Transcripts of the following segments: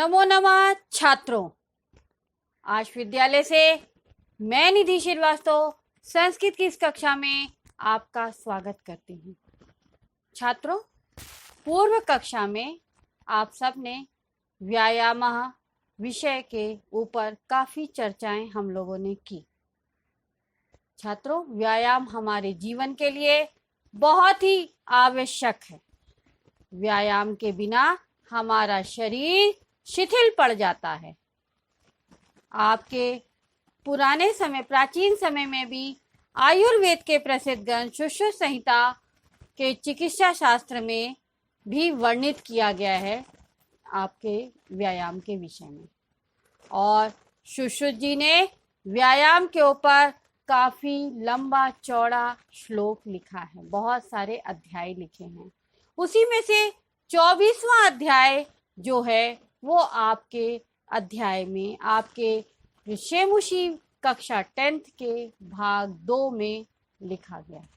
नमो नमः छात्रों। आज विद्यालय से मैं निधि श्रीवास्तव संस्कृत की इस कक्षा में आपका स्वागत करती हूँ। छात्रों, पूर्व कक्षा में आप सब ने व्यायाम विषय के ऊपर काफ़ी चर्चाएं हम लोगों ने की। छात्रों, व्यायाम हमारे जीवन के लिए बहुत ही आवश्यक है। व्यायाम के बिना हमारा शरीर शिथिल पड़ जाता है। आपके पुराने समय, प्राचीन समय में भी आयुर्वेद के प्रसिद्ध ग्रंथ सुश्रुत संहिता के चिकित्सा शास्त्र में भी वर्णित किया गया है आपके व्यायाम के विषय में। और सुश्रुत जी ने व्यायाम के ऊपर काफ़ी लंबा चौड़ा श्लोक लिखा है, बहुत सारे अध्याय लिखे हैं। उसी में से 24वां अध्याय जो है वो आपके अध्याय में, आपके शेमुशी कक्षा 10th के भाग 2 में लिखा गया।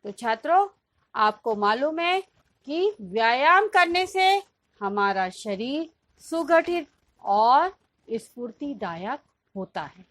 तो छात्रों, आपको मालूम है कि व्यायाम करने से हमारा शरीर सुगठित और स्फूर्तिदायक होता है।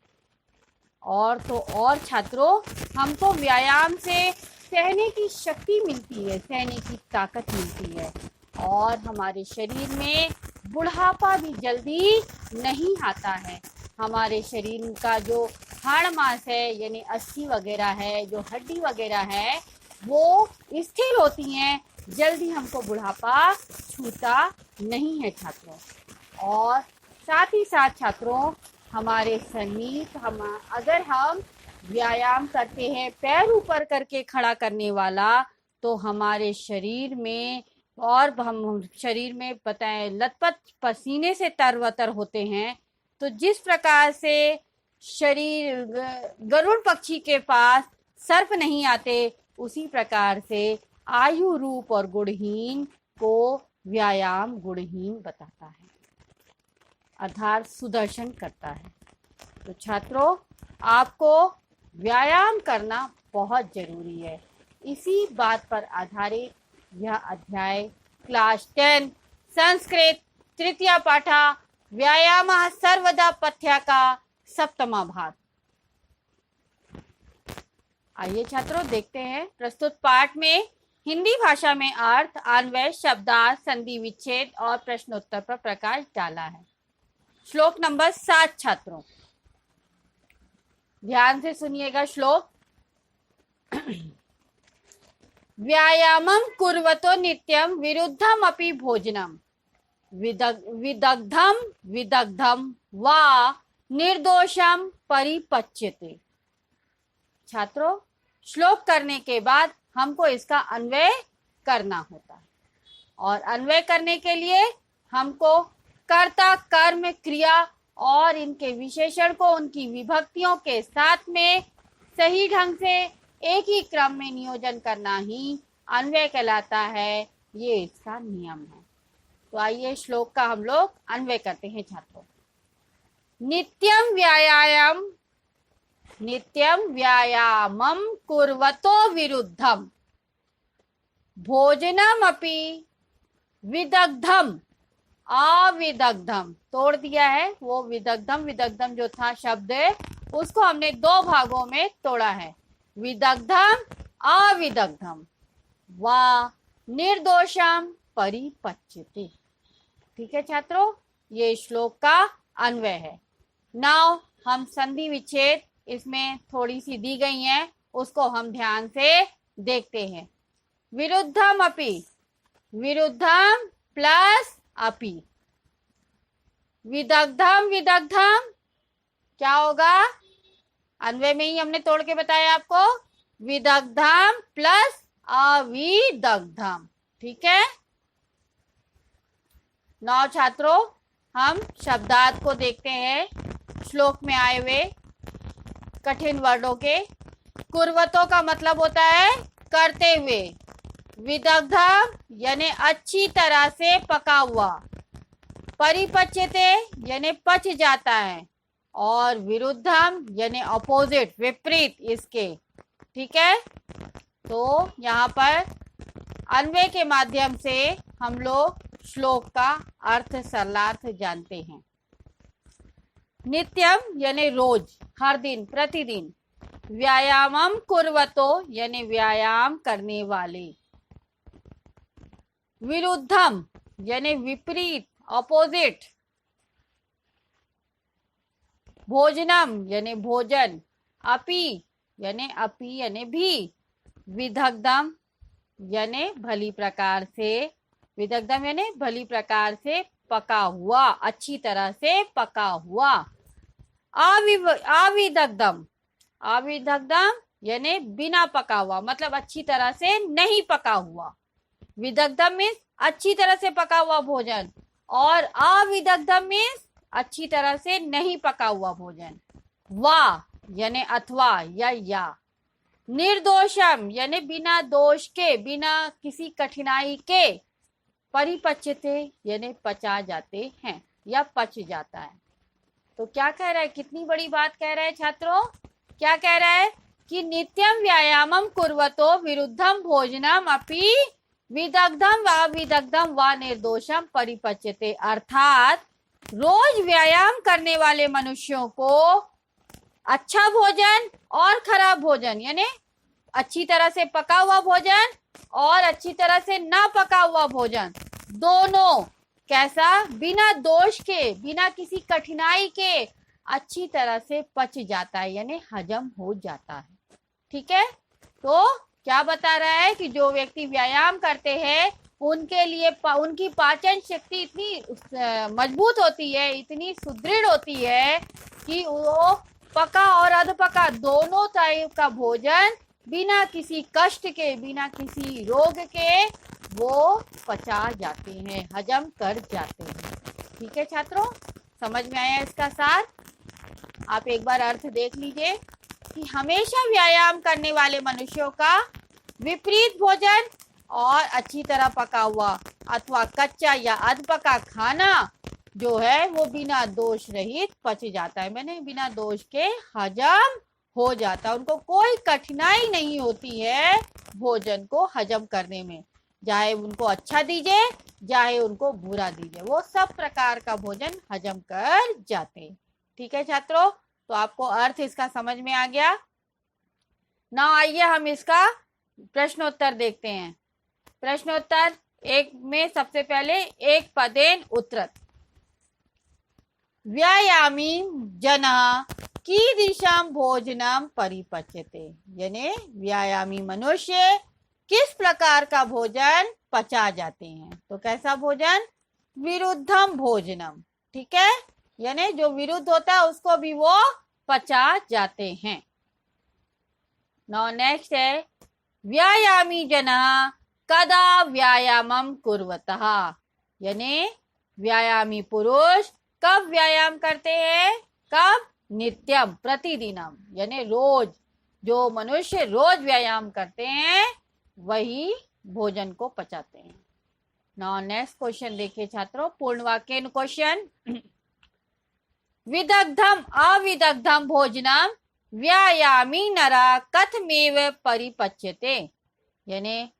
और तो और छात्रों, हमको व्यायाम से सहने की शक्ति मिलती है, सहने की ताकत मिलती है और हमारे शरीर में बुढ़ापा भी जल्दी नहीं आता है। हमारे शरीर का जो हाड़ मांस है, यानी अस्थि वगैरह है, जो हड्डी वगैरह है, वो स्थिर होती हैं, जल्दी हमको बुढ़ापा छूता नहीं है छात्रों। और साथ ही साथ छात्रों, हमारे शरीर अगर हम व्यायाम करते हैं पैर ऊपर करके खड़ा करने वाला, तो हमारे शरीर में और हम शरीर में बताएं लथपथ पसीने से तरबतर होते हैं। तो जिस प्रकार से शरीर गरुड़ पक्षी के पास सर्प नहीं आते, उसी प्रकार से आयु रूप और गुणहीन को व्यायाम गुणहीन बताता है, अर्थात सुदर्शन करता है। तो छात्रों, आपको व्यायाम करना बहुत जरूरी है। इसी बात पर आधारित यह अध्याय क्लास 10 संस्कृत तृतीय पाठा व्यायाम सर्वदा पथ्य का 7वां भाग। आइए छात्रों, देखते हैं प्रस्तुत पाठ में हिंदी भाषा में अर्थ, अन्वय, शब्दार्थ, संधि विच्छेद और प्रश्नोत्तर पर प्रकाश डाला है। श्लोक नंबर 7 छात्रों, ध्यान से सुनिएगा श्लोक। व्यायामं कुर्वतो नित्यं विरुद्धम अपि भोजनम विदग्धम वा निर्दोषम परिपच्यते। छात्रों, श्लोक करने के बाद हमको इसका अन्वय करना होता है और अन्वय करने के लिए हमको कर्ता, कर्म, क्रिया और इनके विशेषण को उनकी विभक्तियों के साथ में सही ढंग से एक ही क्रम में नियोजन करना ही अन्वय कहलाता है। ये इसका नियम है। तो आइए श्लोक का हम लोग अन्वय करते हैं छात्रों। नित्यं व्यायामं कुर्वतो विरुद्धम भोजनमपि विदग्धम अविदग्धम। तोड़ दिया है, वो विदग्धम जो था शब्द उसको हमने 2 भागों में तोड़ा है, विदग्धम अविदग्धम वा निर्दोषम परिपच्यते। ठीक है छात्रों, ये श्लोक का अन्वय है। नाउ हम संधि विच्छेद इसमें थोड़ी सी दी गई हैं, उसको हम ध्यान से देखते हैं। विरुद्धम अपि, विरुद्धम प्लस अपि, विदग्धम क्या होगा? अन्वय में ही हमने तोड़ के बताया आपको, विदग्धम प्लस अविदग्धम। ठीक है। नौ छात्रों, हम शब्दार्थ को देखते हैं श्लोक में आए हुए कठिन वर्डों के। कुर्वतो का मतलब होता है करते हुए, विदग्धम यानी अच्छी तरह से पका हुआ, परिपच्यते यानी पच जाता है, और विरुद्धम यानी अपोजिट, विपरीत इसके। ठीक है। तो यहाँ पर अन्वय के माध्यम से हम लोग श्लोक का अर्थ सरलार्थ जानते हैं। नित्यम यानी रोज, हर दिन, प्रतिदिन। व्यायामम कुर्वतो यानी व्यायाम करने वाले। विरुद्धम यानी विपरीत, ऑपोजिट। भोजनम यानी भोजन। अपि यानी भी। विदग्धम यानी भली प्रकार से। विदग्धम यानी भली प्रकार से पका हुआ, अच्छी तरह से पका हुआ। अविदग्धम, अविदग्धम यानी बिना पका हुआ, मतलब अच्छी तरह से नहीं पका हुआ। विदग्धम मीन्स अच्छी तरह से पका हुआ भोजन, और अविदग्धम मीन्स अच्छी तरह से नहीं पका हुआ भोजन। वा यानी अथवा या। निर्दोषम यानी बिना दोष के, बिना किसी कठिनाई के। परिपच्यते यानी पचा जाते हैं या पच जाता है। तो क्या कह रहा है, कितनी बड़ी बात कह रहा है छात्रों। क्या कह रहा है कि नित्यम व्यायामम कुर्वतो विरुद्धम भोजनम अपि विदग्धम व अविदग्धम व निर्दोषम परिपच्यते। अर्थात रोज व्यायाम करने वाले मनुष्यों को अच्छा भोजन और खराब भोजन, यानी अच्छी तरह से पका हुआ भोजन और अच्छी तरह से ना पका हुआ भोजन, दोनों कैसा, बिना दोष के, बिना किसी कठिनाई के अच्छी तरह से पच जाता है, यानी हजम हो जाता है। ठीक है, तो क्या बता रहा है कि जो व्यक्ति व्यायाम करते हैं उनके लिए उनकी पाचन शक्ति इतनी मजबूत होती है, इतनी सुदृढ़ होती है कि वो पका और अधपका दोनों टाइप का भोजन बिना किसी कष्ट के, बिना किसी रोग के वो पचा जाते हैं, हजम कर जाते हैं। ठीक है छात्रों, समझ में आया इसका सार। आप एक बार अर्थ देख लीजिए कि हमेशा व्यायाम करने वाले मनुष्यों का विपरीत भोजन और अच्छी तरह पका हुआ अथवा कच्चा या अधपका खाना जो है वो बिना दोष रहित पच जाता है, मैंने बिना दोष के हजम हो जाता है। उनको कोई कठिनाई नहीं होती है भोजन को हजम करने में, चाहे उनको अच्छा दीजिए चाहे उनको बुरा दीजिए, वो सब प्रकार का भोजन हजम कर जाते। ठीक है छात्रों, तो आपको अर्थ इसका समझ में आ गया ना। आइए हम इसका प्रश्नोत्तर देखते हैं। प्रश्नोत्तर एक में सबसे पहले एक पदेन उत्तरत। व्यायामी जनः कीदृशं भोजनम परिपच्यते, यानी व्यायामी मनुष्य किस प्रकार का भोजन पचा जाते हैं। तो कैसा भोजन, विरुद्धम भोजनम। ठीक है, यानी जो विरुद्ध होता है उसको भी वो पचा जाते हैं। नाउ नेक्स्ट है व्यायामी जनः कदा व्यायामम कुर्वतः, यानी व्यायामी पुरुष कब व्यायाम करते हैं, कब, नित्यम, प्रतिदिनम, यानी रोज। जो मनुष्य रोज व्यायाम करते हैं वही भोजन को पचाते हैं। नाउ नेक्स्ट क्वेश्चन देखिए छात्रों, पूर्ण वाक्य क्वेश्चन। विदग्धम अविदग्धम भोजनम व्यायामी नरा कथमेव परिपच्यते, यानी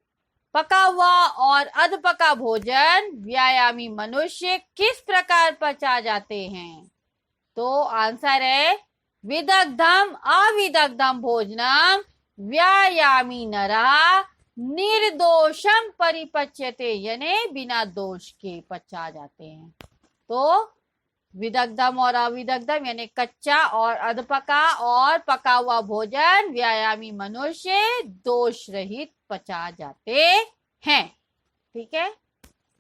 पका हुआ और अधपका भोजन व्यायामी मनुष्य किस प्रकार पचा जाते हैं। तो आंसर है विदग्धम अविदग्धम भोजनम व्यायामी नरा निर्दोषम परिपच्यते, यानी बिना दोष के पचा जाते हैं। तो विदग्धम और अविदग्धम यानी कच्चा और अधपका और पका हुआ भोजन व्यायामी मनुष्य दोष रहित पचा जाते हैं। ठीक है,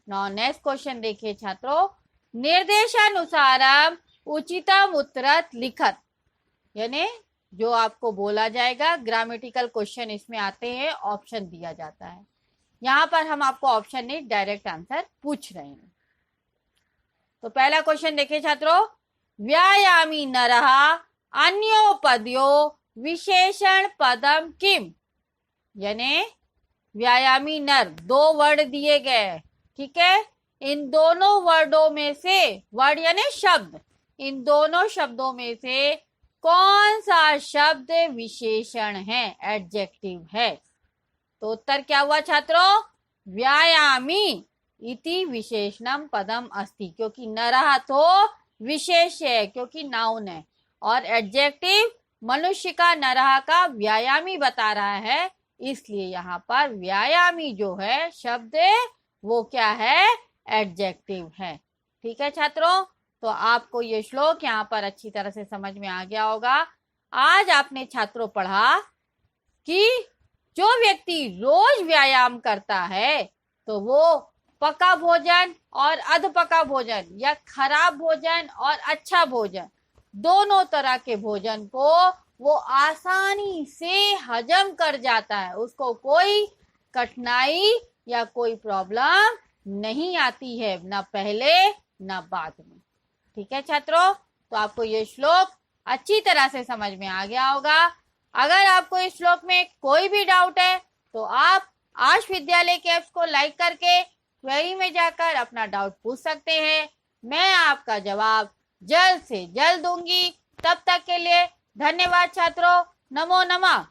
नाउ नेक्स्ट क्वेश्चन देखिए छात्रों, निर्देशानुसारम उचितम उत्तरत लिखत, यानी जो आपको बोला जाएगा, ग्रामेटिकल क्वेश्चन इसमें आते हैं, ऑप्शन दिया जाता है। यहाँ पर हम आपको ऑप्शन नहीं डायरेक्ट आंसर पूछ रहे हैं। तो पहला क्वेश्चन देखिए छात्रों, व्यायामी नरः अन्योपद्यो विशेषण पदम किम, यानी व्यायामी नर, दो वर्ड दिए गए। ठीक है, इन दोनों वर्डों में से, वर्ड यानी शब्द, इन दोनों शब्दों में से कौन सा शब्द विशेषण है, एडजेक्टिव है। तो उत्तर क्या हुआ छात्रों, व्यायामी। इति विशेषणम पदम अस्ति, क्योंकि नरः तो विशेष है, क्योंकि नाउन है, और एडजेक्टिव मनुष्य का, नरः का व्यायामी बता रहा है, इसलिए यहाँ पर व्यायामी जो है शब्द वो क्या है, एडजेक्टिव है। ठीक है छात्रों, तो आपको ये श्लोक यहाँ पर अच्छी तरह से समझ में आ गया होगा। आज आपने छात्रों पढ़ा कि जो व्यक्ति रोज व्यायाम करता है तो वो पका भोजन और अधपका भोजन, या खराब भोजन और अच्छा भोजन, दोनों तरह के भोजन को वो आसानी से हजम कर जाता है, उसको कोई कठिनाई या कोई प्रॉब्लम नहीं आती है, ना पहले ना बाद में। ठीक है छात्रों, तो आपको ये श्लोक अच्छी तरह से समझ में आ गया होगा। अगर आपको इस श्लोक में कोई भी डाउट है तो आप आश विद्यालय के ऐप्स को लाइक करके क्वेरी में जाकर अपना डाउट पूछ सकते हैं। मैं आपका जवाब जल्द से जल्द दूंगी। तब तक के लिए धन्यवाद छात्रों। नमो नमः।